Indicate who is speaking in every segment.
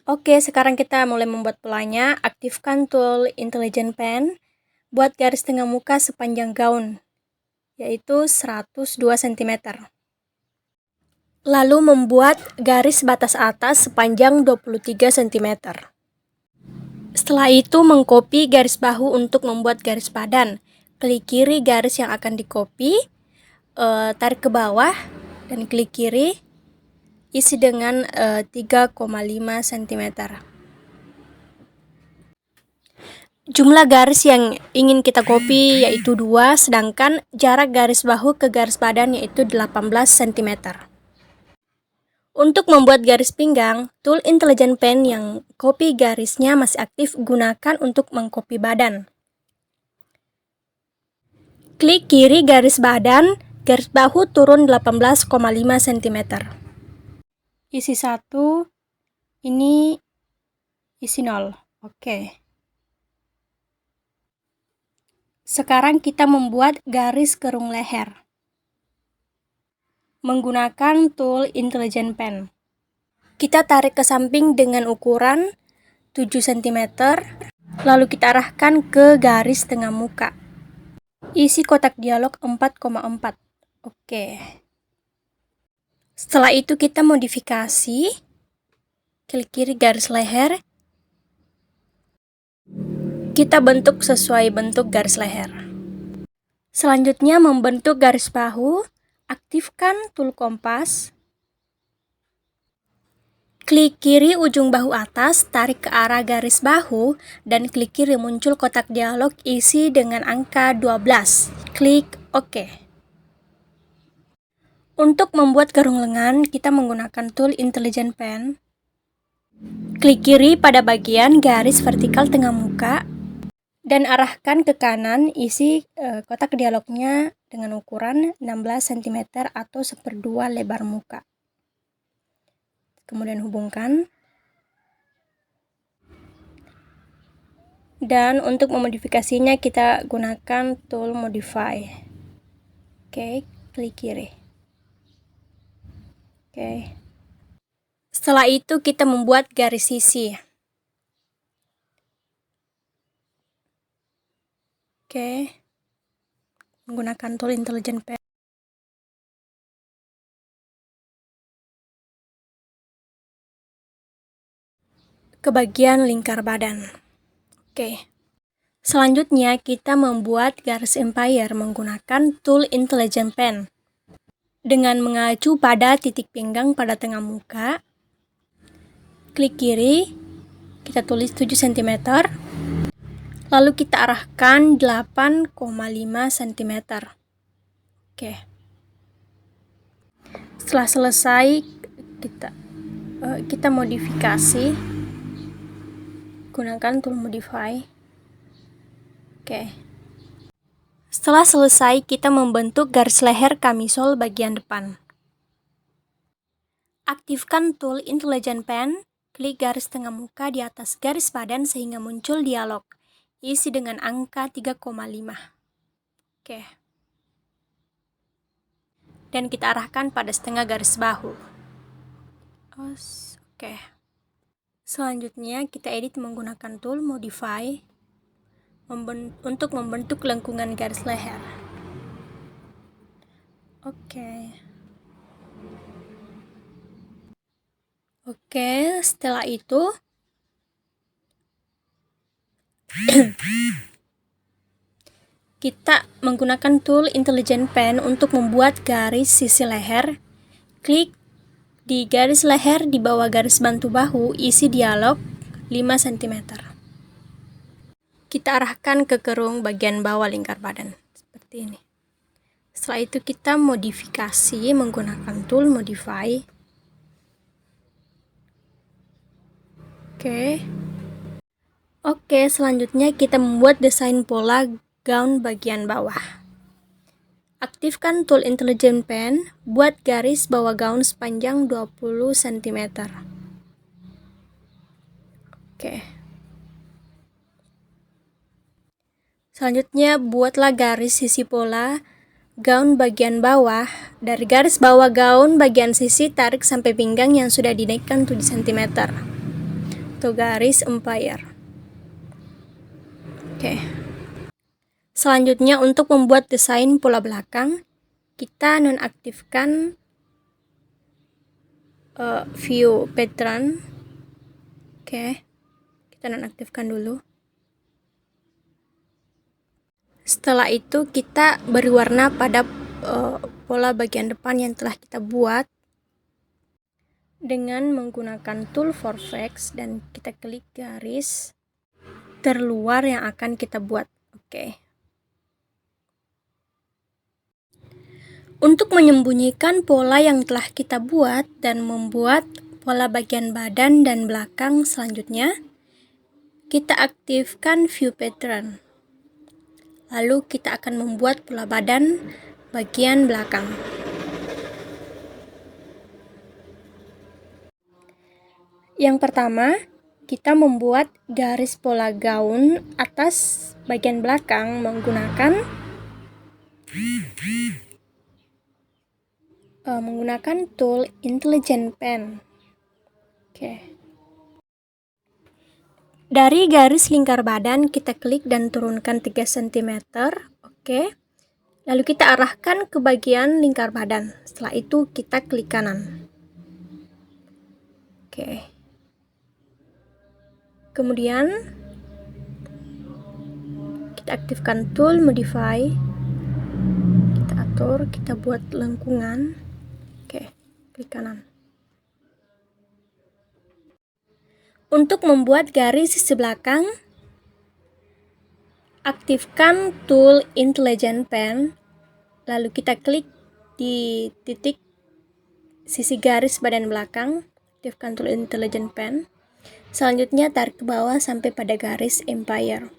Speaker 1: Oke, sekarang kita mulai membuat polanya. Aktifkan tool Intelligent Pen. Buat garis tengah muka sepanjang gaun, yaitu 102 cm. Lalu membuat garis batas atas sepanjang 23 cm. Setelah itu mengcopy garis bahu untuk membuat garis badan. Klik kiri garis yang akan di-copy, tarik ke bawah, dan klik kiri, isi dengan 3,5 cm. Jumlah garis yang ingin kita copy yaitu 2, sedangkan jarak garis bahu ke garis badan yaitu 18 cm. Untuk membuat garis pinggang, tool Intelligent Pen yang copy garisnya masih aktif gunakan untuk mengcopy badan. Klik kiri garis badan, garis bahu turun 18,5 cm. Isi 1, ini isi 0. Oke. Sekarang kita membuat garis kerung leher menggunakan tool Intelligent Pen. Kita tarik ke samping dengan ukuran 7 cm, lalu kita arahkan ke garis tengah muka. Isi kotak dialog 4,4. Oke. Setelah itu kita modifikasi. Klik kiri garis leher. Kita bentuk sesuai bentuk garis leher. Selanjutnya membentuk garis bahu. Aktifkan tool kompas. Klik kiri ujung bahu atas, tarik ke arah garis bahu, dan klik kiri muncul kotak dialog isi dengan angka 12. Klik OK. Untuk membuat kerung lengan, kita menggunakan tool Intelligent Pen. Klik kiri pada bagian garis vertikal tengah muka, dan arahkan ke kanan isi kotak dialognya dengan ukuran 16 cm atau 1/2 lebar muka. Kemudian hubungkan. Dan untuk memodifikasinya kita gunakan tool Modify. Oke, klik kiri. Oke. Setelah itu kita membuat garis sisi. Oke. Menggunakan tool Intelligent Pen. Ke bagian lingkar badan. Oke. Selanjutnya kita membuat garis empire menggunakan tool Intelligent Pen. Dengan mengacu pada titik pinggang pada tengah muka, klik kiri, kita tulis 7 cm, lalu kita arahkan 8,5 cm. Oke. Setelah selesai, kita modifikasi. Gunakan tool Modify. Oke. Setelah selesai, kita membentuk garis leher kamisol bagian depan. Aktifkan tool Intelligent Pen. Klik garis tengah muka di atas garis badan sehingga muncul dialog. Isi dengan angka 3,5. Oke. Dan kita arahkan pada setengah garis bahu. Oke. Selanjutnya kita edit menggunakan tool Modify untuk membentuk lengkungan garis leher. Oke, setelah itu kita menggunakan tool Intelligent Pen untuk membuat garis sisi leher. Klik di garis leher di bawah garis bantu bahu, isi dialog 5 cm. Kita arahkan ke kerung bagian bawah lingkar badan, seperti ini. Setelah itu kita modifikasi menggunakan tool Modify. Oke, selanjutnya kita membuat desain pola gaun bagian bawah. Aktifkan tool Intelligent Pen, buat garis bawah gaun sepanjang 20 cm. Oke. Selanjutnya, buatlah garis sisi pola gaun bagian bawah. Dari garis bawah gaun bagian sisi, tarik sampai pinggang yang sudah dinaikkan 7 cm. atau garis empire. Oke. Selanjutnya untuk membuat desain pola belakang, kita nonaktifkan view pattern. Oke. Kita nonaktifkan dulu. Setelah itu kita beri warna pada pola bagian depan yang telah kita buat dengan menggunakan tool Vortex dan kita klik garis terluar yang akan kita buat. Oke. Untuk menyembunyikan pola yang telah kita buat dan membuat pola bagian badan dan belakang selanjutnya, kita aktifkan view pattern. Lalu kita akan membuat pola badan bagian belakang. Yang pertama, kita membuat garis pola gaun atas bagian belakang menggunakan tool Intelligent Pen. Oke. Dari garis lingkar badan kita klik dan turunkan 3 cm. Oke. Lalu kita arahkan ke bagian lingkar badan. Setelah itu kita klik kanan. Oke. Kemudian kita aktifkan tool modify. Kita atur, kita buat lengkungan. Oke, klik kanan. Untuk membuat garis sisi belakang, aktifkan tool Intelligent Pen. Lalu kita klik di titik sisi garis badan belakang, aktifkan tool Intelligent Pen. Selanjutnya tarik ke bawah sampai pada garis empire.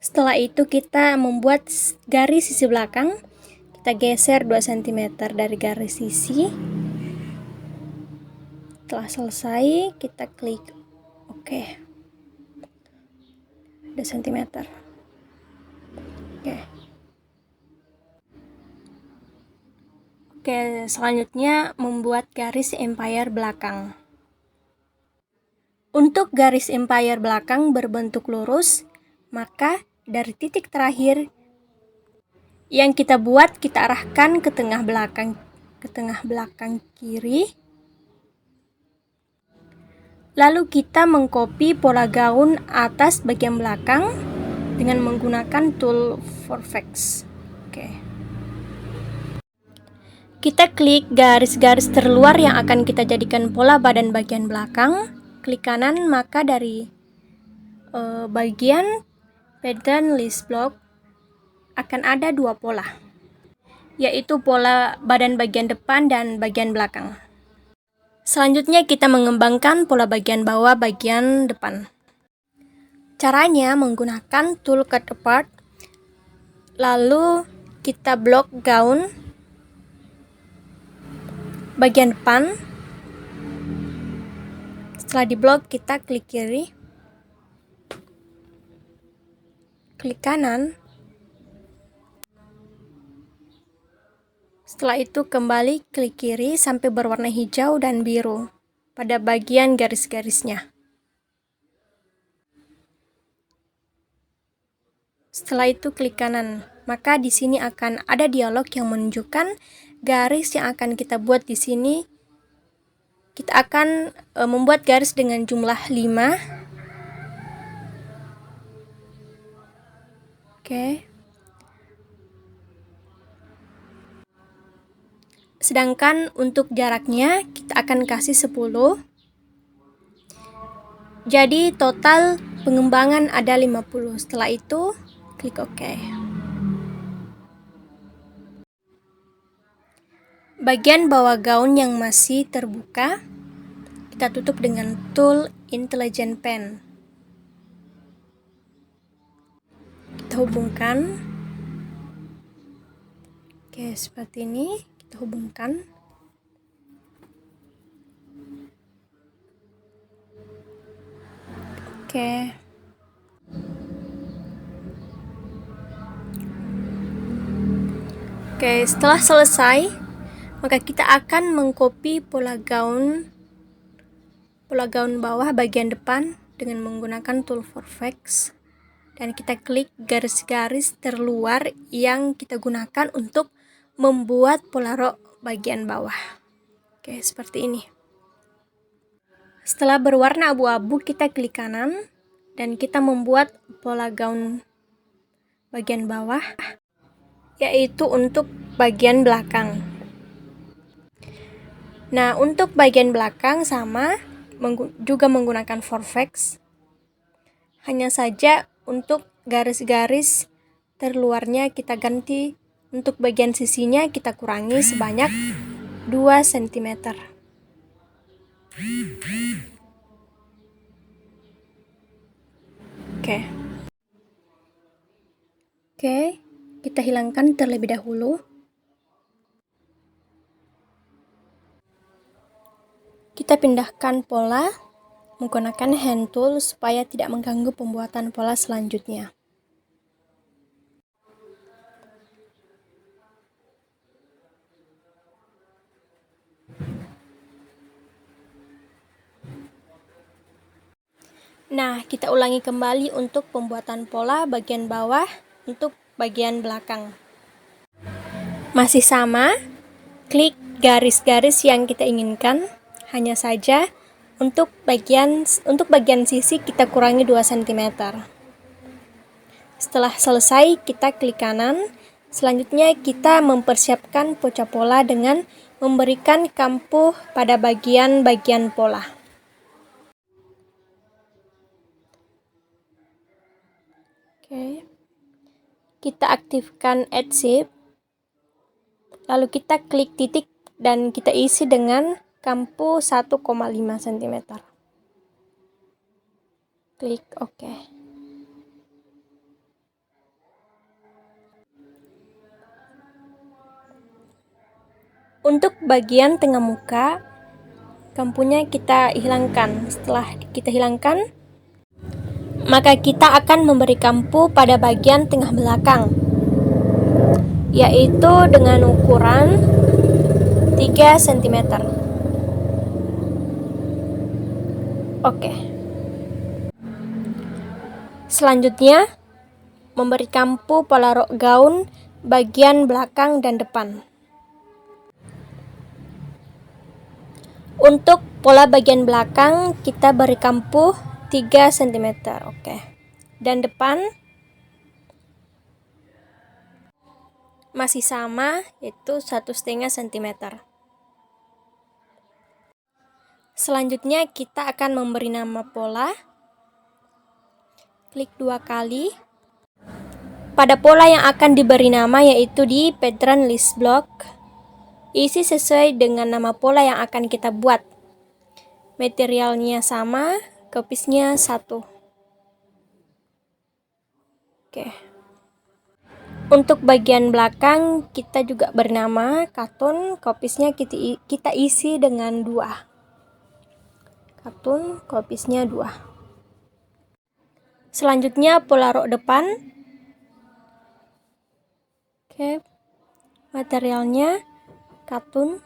Speaker 1: Setelah itu kita membuat garis sisi belakang. Kita geser 2 cm dari garis sisi. Setelah selesai, kita klik OK. 2 cm. Oke. Oke, selanjutnya membuat garis empire belakang. Untuk garis empire belakang berbentuk lurus, maka dari titik terakhir yang kita buat, kita arahkan ke tengah belakang kiri. Lalu kita mengcopy pola gaun atas bagian belakang dengan menggunakan tool Vortex. Oke. Kita klik garis-garis terluar yang akan kita jadikan pola badan bagian belakang. Klik kanan, maka dari bagian pattern list block akan ada 2 pola, yaitu pola badan bagian depan dan bagian belakang. Selanjutnya kita mengembangkan pola bagian bawah bagian depan. Caranya menggunakan tool cut apart, lalu kita blok gaun bagian depan. Setelah diblok, kita klik kiri, klik kanan. Setelah itu kembali klik kiri sampai berwarna hijau dan biru pada bagian garis-garisnya. Setelah itu klik kanan, maka di sini akan ada dialog yang menunjukkan garis yang akan kita buat di sini. Kita akan membuat garis dengan jumlah 5. Oke. Sedangkan untuk jaraknya kita akan kasih 10. Jadi total pengembangan ada 50. Setelah itu klik OK. Bagian bawah gaun yang masih terbuka, kita tutup dengan tool Intelligent Pen. Kita hubungkan. Oke, seperti ini. Kita hubungkan. Oke. Oke, setelah selesai, maka kita akan mengcopy pola gaun bawah bagian depan dengan menggunakan tool for effects, dan kita klik garis-garis terluar yang kita gunakan untuk membuat pola rok bagian bawah. Oke, seperti ini. Setelah berwarna abu-abu, kita klik kanan dan kita membuat pola gaun bagian bawah, yaitu untuk bagian belakang. Nah, untuk bagian belakang sama, juga menggunakan Vortex. Hanya saja untuk garis-garis terluarnya kita ganti, untuk bagian sisinya kita kurangi sebanyak 2 cm. Oke, kita hilangkan terlebih dahulu. Kita pindahkan pola menggunakan hand tool supaya tidak mengganggu pembuatan pola selanjutnya. Nah, kita ulangi kembali untuk pembuatan pola bagian bawah untuk bagian belakang. Masih sama, klik garis-garis yang kita inginkan. Hanya saja untuk bagian sisi kita kurangi 2 cm. Setelah selesai, kita klik kanan. Selanjutnya kita mempersiapkan pecah pola dengan memberikan kampuh pada bagian-bagian pola. Oke. Kita aktifkan Add Shape. Lalu kita klik titik dan kita isi dengan kampuh 1,5 cm. Klik OK. Untuk bagian tengah muka, kampuhnya kita hilangkan. Setelah kita hilangkan, maka kita akan memberi kampuh pada bagian tengah belakang, yaitu dengan ukuran 3 cm. Oke. Selanjutnya, memberi kampuh pola rok gaun bagian belakang dan depan. Untuk pola bagian belakang, kita beri kampuh 3 cm. Oke. Dan depan masih sama, yaitu 1,5 cm. Selanjutnya kita akan memberi nama pola. Klik 2 kali pada pola yang akan diberi nama, yaitu di pattern list block. Isi sesuai dengan nama pola yang akan kita buat. Materialnya sama, copiesnya 1. Oke. Untuk bagian belakang kita juga bernama katun, copiesnya kita isi dengan 2. Katun, copiesnya 2. Selanjutnya pola rok depan. Oke. Materialnya katun,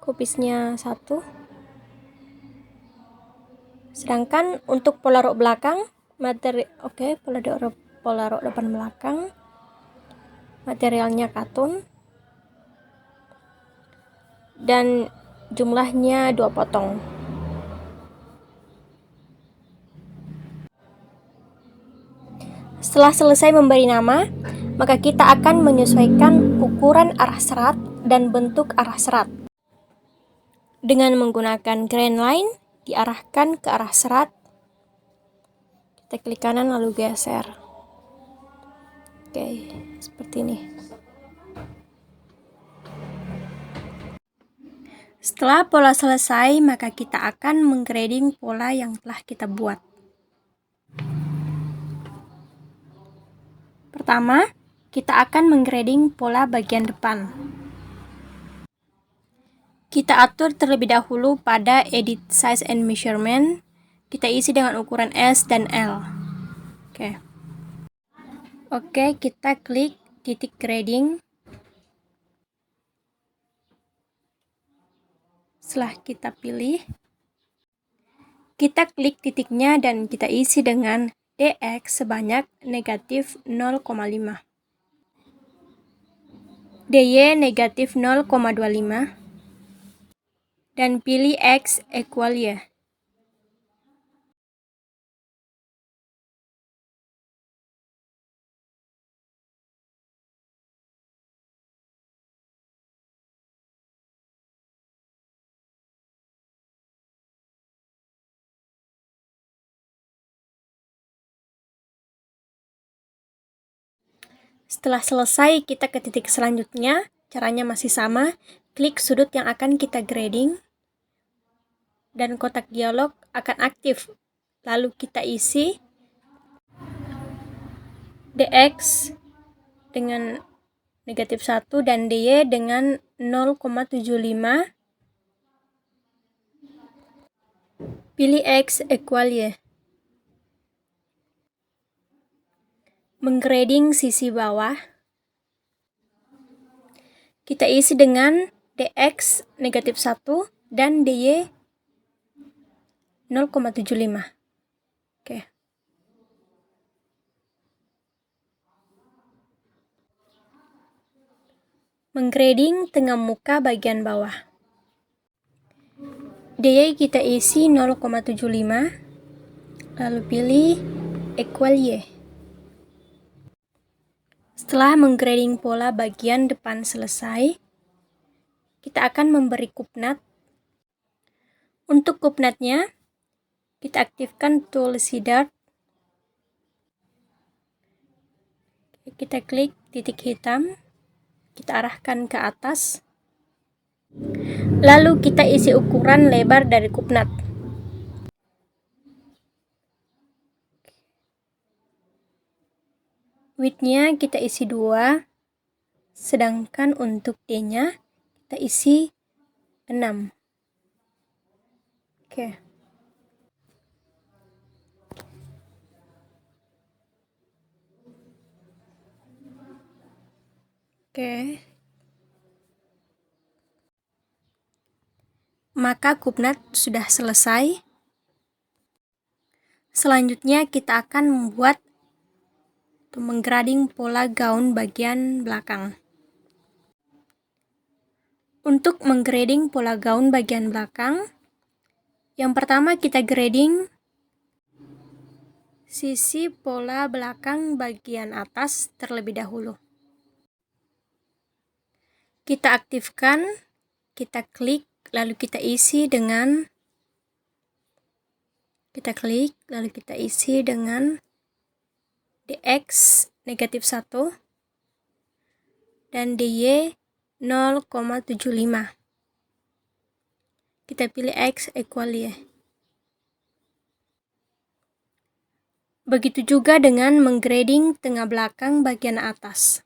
Speaker 1: copiesnya 1. Sedangkan untuk pola rok belakang, pola rok depan belakang, materialnya katun, dan jumlahnya 2 potong. Setelah selesai memberi nama, maka kita akan menyesuaikan ukuran arah serat dan bentuk arah serat. Dengan menggunakan grand line, diarahkan ke arah serat. Kita klik kanan lalu geser. Oke, seperti ini. Setelah pola selesai, maka kita akan menggrading pola yang telah kita buat. Pertama, kita akan menggrading pola bagian depan. Kita atur terlebih dahulu pada Edit Size and Measurement. Kita isi dengan ukuran S dan L. Oke, kita klik titik grading. Setelah kita pilih, kita klik titiknya dan kita isi dengan dx sebanyak negatif 0,5, dy negatif 0,25, dan pilih x equal y. Setelah selesai, kita ke titik selanjutnya. Caranya masih sama. Klik sudut yang akan kita grading, dan kotak dialog akan aktif. Lalu kita isi dx dengan negatif 1 dan dy dengan 0,75. Pilih x equal y. Menggrading sisi bawah, kita isi dengan dx negatif 1 dan dy 0,75. Oke. Menggrading tengah muka bagian bawah, dy kita isi 0,75, lalu pilih equal y. Setelah menggrading pola bagian depan selesai, kita akan memberi kupnat. Untuk kupnatnya, kita aktifkan tool Seedart. Kita klik titik hitam, kita arahkan ke atas, lalu kita isi ukuran lebar dari kupnat. Width-nya kita isi 2, sedangkan untuk D-nya kita isi 6. Oke. Maka kupnat sudah selesai. Selanjutnya kita akan membuat atau menggrading pola gaun bagian belakang. Untuk menggrading pola gaun bagian belakang, yang pertama kita grading sisi pola belakang bagian atas terlebih dahulu. Kita aktifkan, kita klik, lalu kita isi dengan dx negatif 1 dan dy 0,75. Kita pilih x equal y. Begitu juga dengan menggrading tengah belakang bagian atas.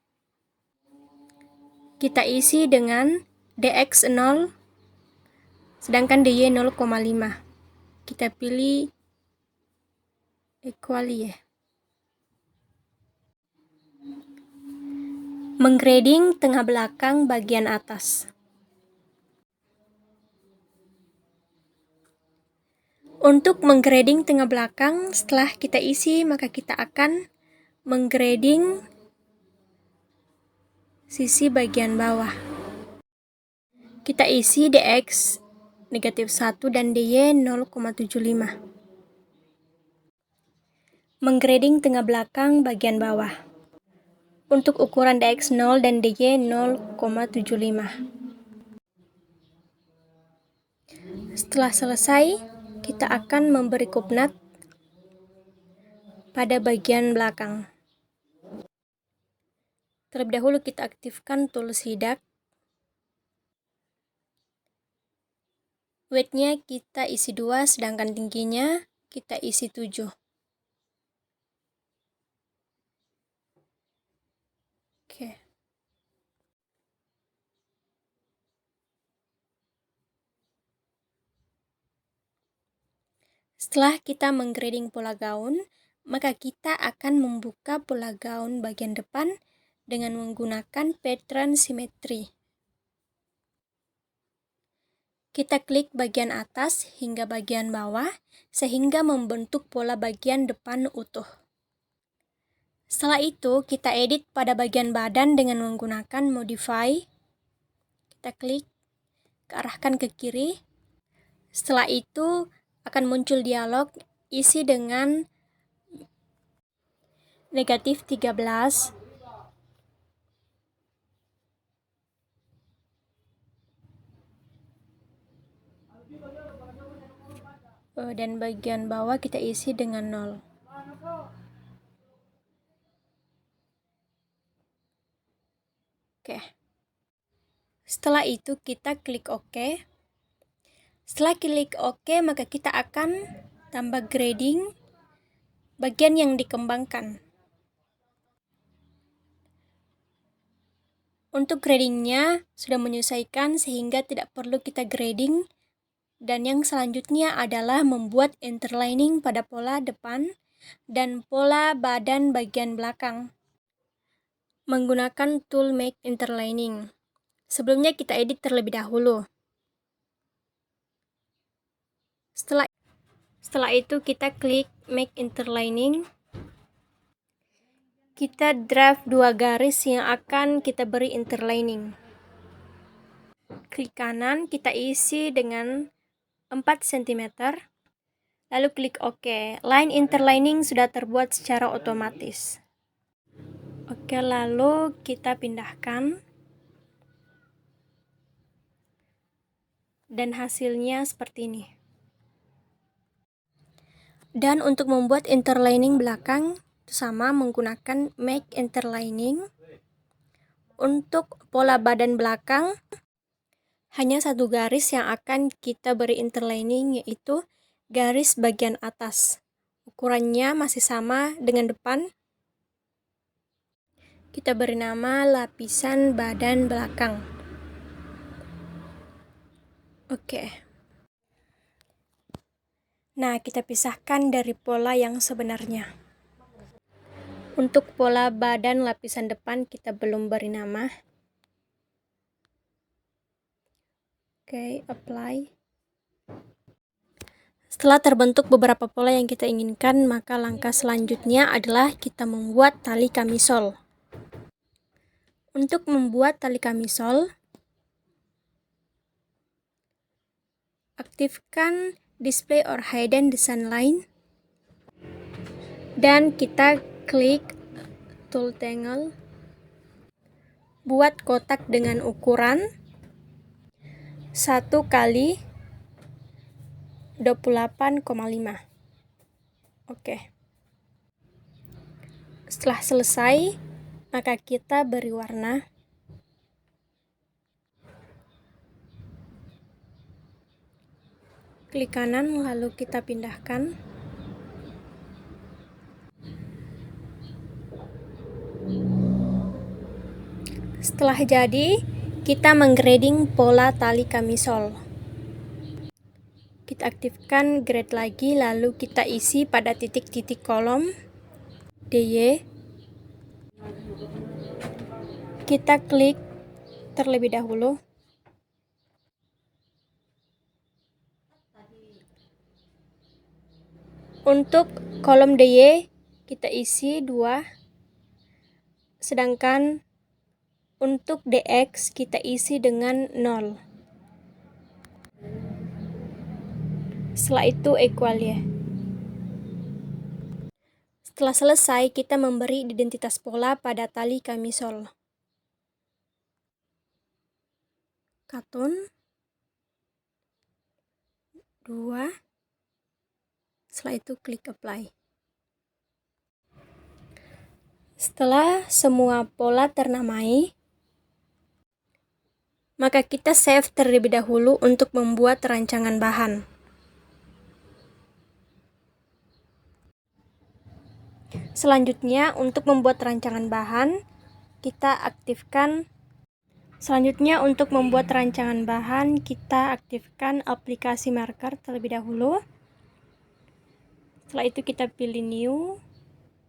Speaker 1: Kita isi dengan dx 0, sedangkan dy 0,5. Kita pilih equal y. Menggrading tengah belakang bagian atas. Untuk menggrading tengah belakang, setelah kita isi, maka kita akan menggrading sisi bagian bawah. Kita isi dx negatif 1 dan dy 0,75. Menggrading tengah belakang bagian bawah. Untuk ukuran dx 0 dan dy 0,75. Setelah selesai, kita akan memberi kupnat pada bagian belakang. Terlebih dahulu kita aktifkan tool Seedart. Width-nya kita isi 2, sedangkan tingginya kita isi 7. Oke. Setelah kita menggrading pola gaun, maka kita akan membuka pola gaun bagian depan dengan menggunakan pattern simetri. Kita klik bagian atas hingga bagian bawah, sehingga membentuk pola bagian depan utuh. Setelah itu, kita edit pada bagian badan dengan menggunakan Modify. Kita klik, arahkan ke kiri. Setelah itu, akan muncul dialog isi dengan -13. Dan bagian bawah kita isi dengan 0. Oke. Setelah itu kita klik OK. Setelah klik OK, maka kita akan tambah grading bagian yang dikembangkan. Untuk gradingnya sudah menyesuaikan sehingga tidak perlu kita grading. Dan yang selanjutnya adalah membuat interlining pada pola depan dan pola badan bagian belakang menggunakan tool Make Interlining. Sebelumnya kita edit terlebih dahulu. Setelah itu kita klik Make Interlining. Kita draft 2 garis yang akan kita beri interlining. Klik kanan, kita isi dengan 4 cm. Lalu klik OK. Line interlining sudah terbuat secara otomatis. Oke, lalu kita pindahkan. Dan hasilnya seperti ini. Dan untuk membuat interlining belakang, sama menggunakan Make Interlining. Untuk pola badan belakang, hanya 1 garis yang akan kita beri interlining, yaitu garis bagian atas. Ukurannya masih sama dengan depan. Kita beri nama lapisan badan belakang. Oke. Nah, kita pisahkan dari pola yang sebenarnya. Untuk pola badan lapisan depan kita belum beri nama. Oke, apply. Setelah terbentuk beberapa pola yang kita inginkan, maka langkah selanjutnya adalah kita membuat tali kamisol. Untuk membuat tali kamisol, aktifkan display or hidden design line. Dan kita klik tool tangle. Buat kotak dengan ukuran 1 kali 28,5. Oke. Setelah selesai, maka kita beri warna. Klik kanan, lalu kita pindahkan. Setelah jadi, kita menggrading pola tali kamisol. Kita aktifkan grade lagi, lalu kita isi pada titik-titik kolom DY. Kita klik terlebih dahulu. Untuk kolom DY kita isi 2. Sedangkan untuk DX kita isi dengan 0. Setelah itu equal ya. Setelah selesai, kita memberi identitas pola pada tali kamisol. Katun 2. Setelah itu klik apply. Setelah semua pola ternamai, maka kita save terlebih dahulu untuk membuat rancangan bahan. Selanjutnya, untuk membuat rancangan bahan, kita aktifkan. Aplikasi marker terlebih dahulu. Setelah itu kita pilih new,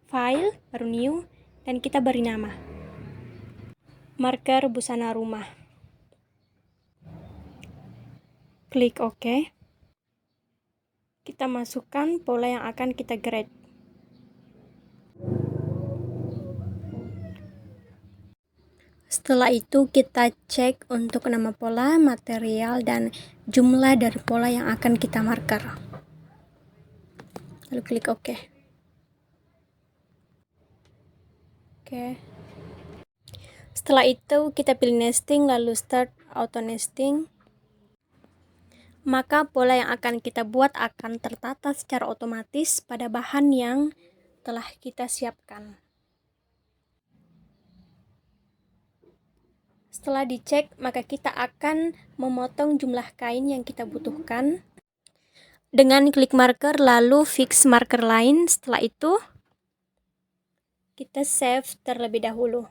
Speaker 1: file, baru new, dan kita beri nama. Marker busana rumah. Klik OK. Kita masukkan pola yang akan kita grade. Setelah itu kita cek untuk nama pola, material, dan jumlah dari pola yang akan kita marker. Lalu klik OK. Oke. Setelah itu kita pilih nesting, lalu start auto nesting. Maka pola yang akan kita buat akan tertata secara otomatis pada bahan yang telah kita siapkan. Setelah dicek, maka kita akan memotong jumlah kain yang kita butuhkan dengan klik marker lalu fix marker line. Setelah itu kita save terlebih dahulu.